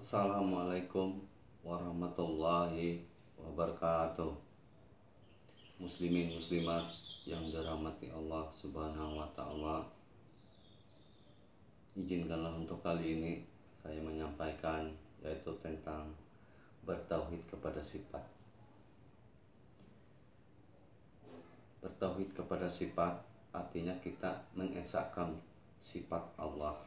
Assalamualaikum warahmatullahi wabarakatuh. Muslimin muslimat yang dirahmati Allah Subhanahu wa taala. Izinkanlah untuk kali ini saya menyampaikan yaitu tentang bertauhid kepada sifat. Bertauhid kepada sifat artinya kita mengesahkan sifat Allah.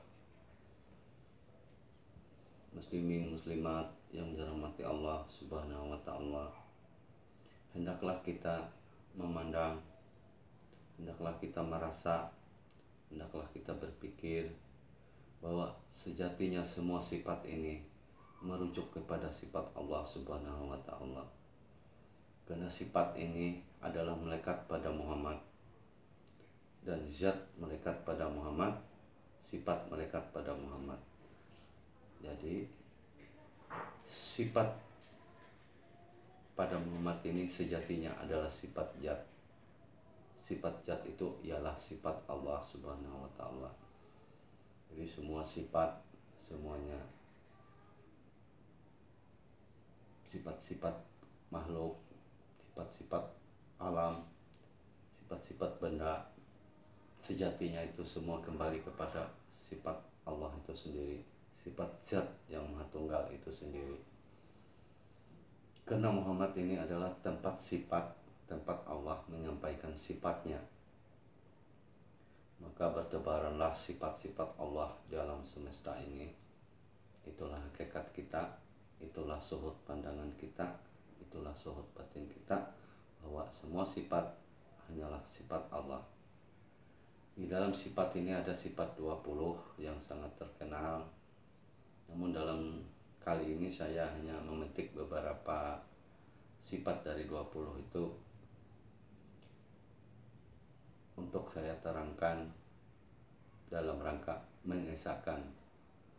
Muslimin muslimat yang dirahmati Allah Subhanahu wa taala, hendaklah kita memandang, hendaklah kita merasa, hendaklah kita berpikir bahwa sejatinya semua sifat ini merujuk kepada sifat Allah Subhanahu wa taala. Karena sifat ini adalah melekat pada Muhammad, dan zat melekat pada Muhammad, sifat melekat pada Muhammad. Jadi sifat pada Muhammad ini sejatinya adalah sifat zat. Sifat zat itu ialah sifat Allah Subhanahu wa taala. Jadi semua sifat, semuanya sifat-sifat makhluk, sifat-sifat alam, sifat-sifat benda, sejatinya itu semua kembali kepada sifat Allah itu sendiri, sifat zat yang maha tunggal itu sendiri. Karena Muhammad ini adalah tempat sifat, tempat Allah menyampaikan sifatnya, maka bertebaranlah sifat-sifat Allah di alam semesta ini. Itulah hakikat kita, itulah suhud pandangan kita, itulah suhud batin kita, bahwa semua sifat hanyalah sifat Allah. Di dalam sifat ini ada sifat 20 yang sangat terkenal. Namun dalam kali ini saya hanya memetik beberapa sifat dari 20 itu untuk saya terangkan dalam rangka mengesahkan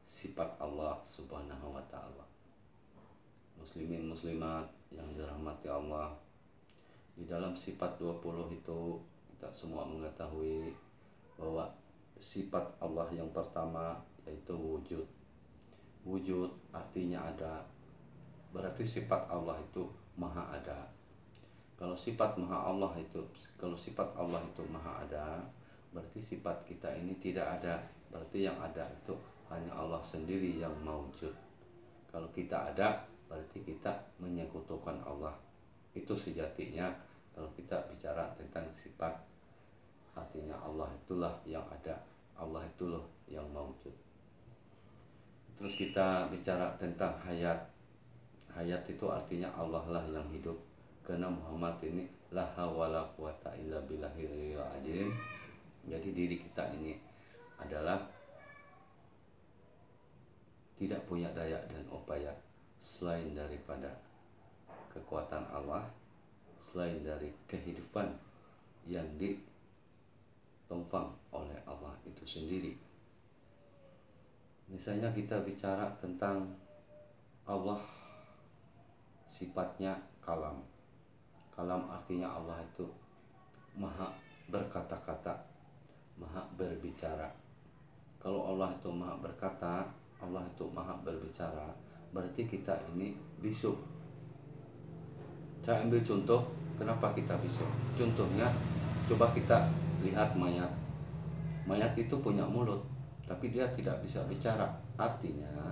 sifat Allah Subhanahu wa taala. Muslimin muslimat yang dirahmati Allah, di dalam sifat 20 itu kita semua mengetahui bahwa sifat Allah yang pertama yaitu wujud. Wujud artinya ada, berarti sifat Allah itu maha ada. Kalau sifat maha Allah itu, kalau sifat Allah itu maha ada, berarti sifat kita ini tidak ada. Berarti yang ada itu hanya Allah sendiri yang maujud. Kalau kita ada, berarti kita menyekutukan Allah. Itu sejatinya kalau kita bicara tentang sifat, artinya Allah itulah yang ada, Allah itulah yang maujud. Terus kita bicara tentang hayat. Hayat itu artinya Allah lah yang hidup. Karena Muhammad ini la hawla quwata illa billahil azim. Jadi diri kita ini adalah tidak punya daya dan upaya selain daripada kekuatan Allah, selain dari kehidupan yang ditumpang oleh Allah itu sendiri. Misalnya kita bicara tentang Allah, sifatnya kalam. Kalam artinya Allah itu maha berkata-kata, maha berbicara. Kalau Allah itu maha berkata, Allah itu maha berbicara, berarti kita ini bisu. Saya ambil contoh, kenapa kita bisu? Contohnya, coba kita lihat mayat. Mayat itu punya mulut, tapi dia tidak bisa bicara. Artinya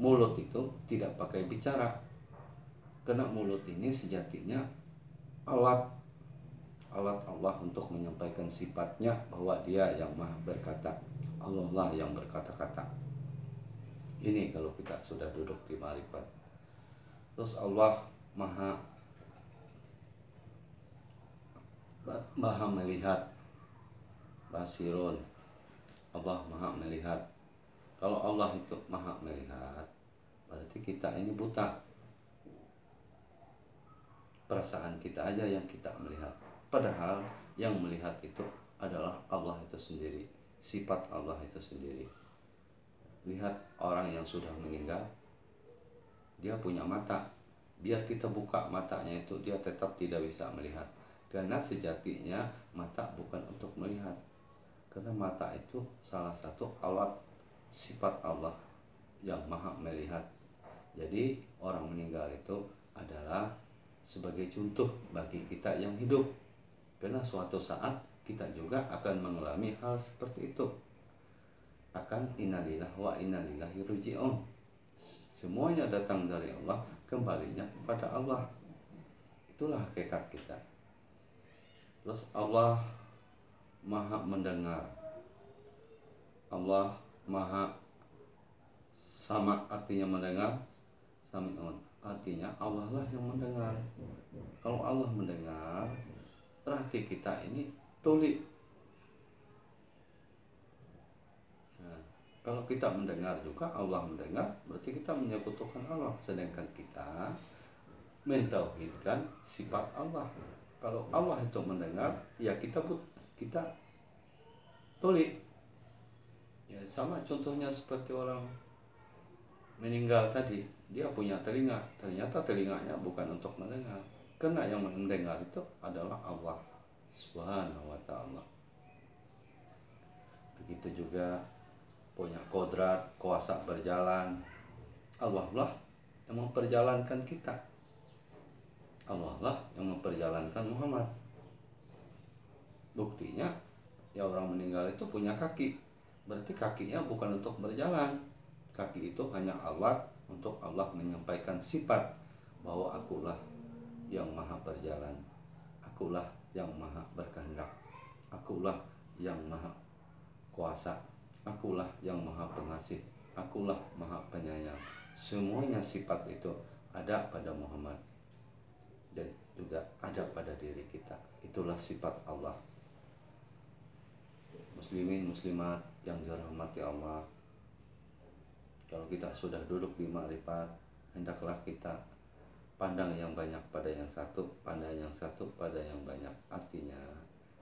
mulut itu tidak pakai bicara. Karena mulut ini sejatinya alat Allah untuk menyampaikan sifatnya, bahwa dia yang maha berkata, Allah lah yang berkata-kata. Ini kalau kita sudah duduk di marifat. Terus Allah maha melihat, basirun, Allah maha melihat. Kalau Allah itu maha melihat, berarti kita ini buta. Perasaan kita aja yang kita melihat. Padahal yang melihat itu adalah Allah itu sendiri, sifat Allah itu sendiri. Lihat orang yang sudah meninggal, dia punya mata. Biar kita buka matanya itu, dia tetap tidak bisa melihat. Karena sejatinya mata bukan untuk melihat. Karena mata itu salah satu alat sifat Allah yang maha melihat, Jadi orang meninggal itu adalah sebagai contoh bagi kita yang hidup, karena suatu saat kita juga akan mengalami hal seperti itu. Akan innalillah wa innalillahi raji'un. Semuanya datang dari Allah, kembalinya kepada Allah. Itulah hakikat kita. Terus Allah Maha mendengar. Allah Maha sama, artinya mendengar. Sami'un artinya Allah lah yang mendengar. Kalau Allah mendengar, berarti kita ini tuli. Nah, kalau kita mendengar juga Allah mendengar, berarti kita menyekutukan Allah. Sedangkan kita mentauhidkan sifat Allah. Kalau Allah itu mendengar, ya kita tuli. Ya sama contohnya seperti orang meninggal tadi, dia punya telinga, ternyata telinganya bukan untuk mendengar, karena yang mendengar itu adalah Allah Subhanahu wa ta'ala. Begitu juga punya kodrat, kuasa berjalan, Allah lah yang memperjalankan kita, Allah lah yang memperjalankan Muhammad. Buktinya ya orang meninggal itu punya kaki, berarti kakinya bukan untuk berjalan. Kaki itu hanya alat untuk Allah menyampaikan sifat bahwa akulah yang maha berjalan, akulah yang maha berkehendak, akulah yang maha kuasa, akulah yang maha pengasih, akulah maha penyayang. Semuanya sifat itu ada pada Muhammad dan juga ada pada diri kita. Itulah sifat Allah. Muslimin muslimat yang dirahmati Allah, kalau kita sudah duduk di ma'rifat, hendaklah kita pandang yang banyak pada yang satu, pandang yang satu pada yang banyak. Artinya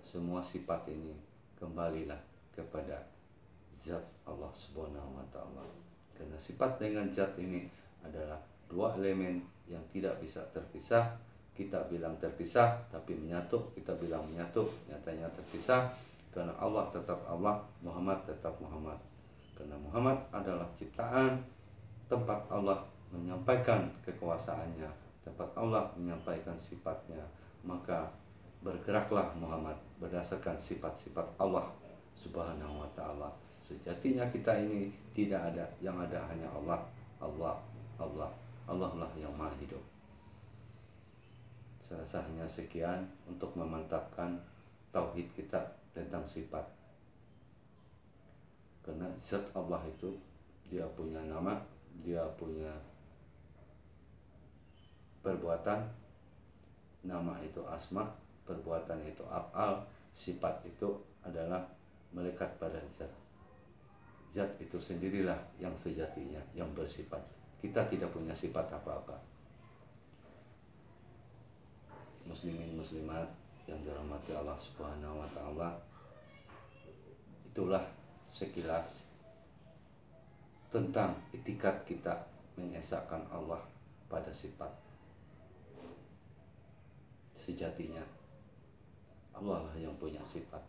semua sifat ini kembalilah kepada zat Allah Subhanahu wa ta'ala. Karena sifat dengan zat ini adalah dua elemen yang tidak bisa terpisah. Kita bilang terpisah tapi menyatu, kita bilang menyatu, nyatanya terpisah. Karena Allah tetap Allah, Muhammad tetap Muhammad. Karena Muhammad adalah ciptaan, tempat Allah menyampaikan kekuasaannya, tempat Allah menyampaikan sifatnya. Maka bergeraklah Muhammad berdasarkan sifat-sifat Allah Subhanahu wa ta'ala. Sejatinya kita ini tidak ada, yang ada hanya Allah, Allah, Allah, Allah lah yang maha hidup. Saya rasa hanya sekian untuk memantapkan tauhid kita tentang sifat. Karena zat Allah itu dia punya nama, dia punya perbuatan. Nama itu asma, perbuatan itu af'al, sifat itu adalah melekat pada zat. Zat itu sendirilah yang sejatinya, yang bersifat. Kita tidak punya sifat apa-apa. Muslimin muslimat yang dirahmati Allah Subhanahu wa ta'ala, itulah sekilas tentang itikat kita mengesahkan Allah pada sifat. Sejatinya Allah lah yang punya sifat.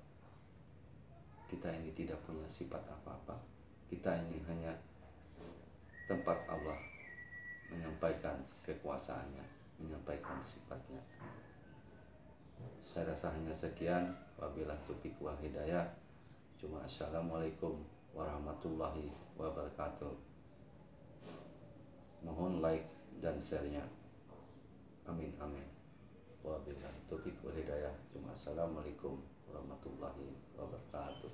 Kita ini tidak punya sifat apa-apa. Kita ini hanya tempat Allah menyampaikan kekuasaannya, menyampaikan sifatnya. Saya rasa hanya sekian. Wabillahi taufiq wal hidayah. Cuma assalamualaikum warahmatullahi wabarakatuh. Mohon like dan share-nya. Amin amin. Wabillahi taufiq wal hidayah. Cuma assalamualaikum warahmatullahi wabarakatuh.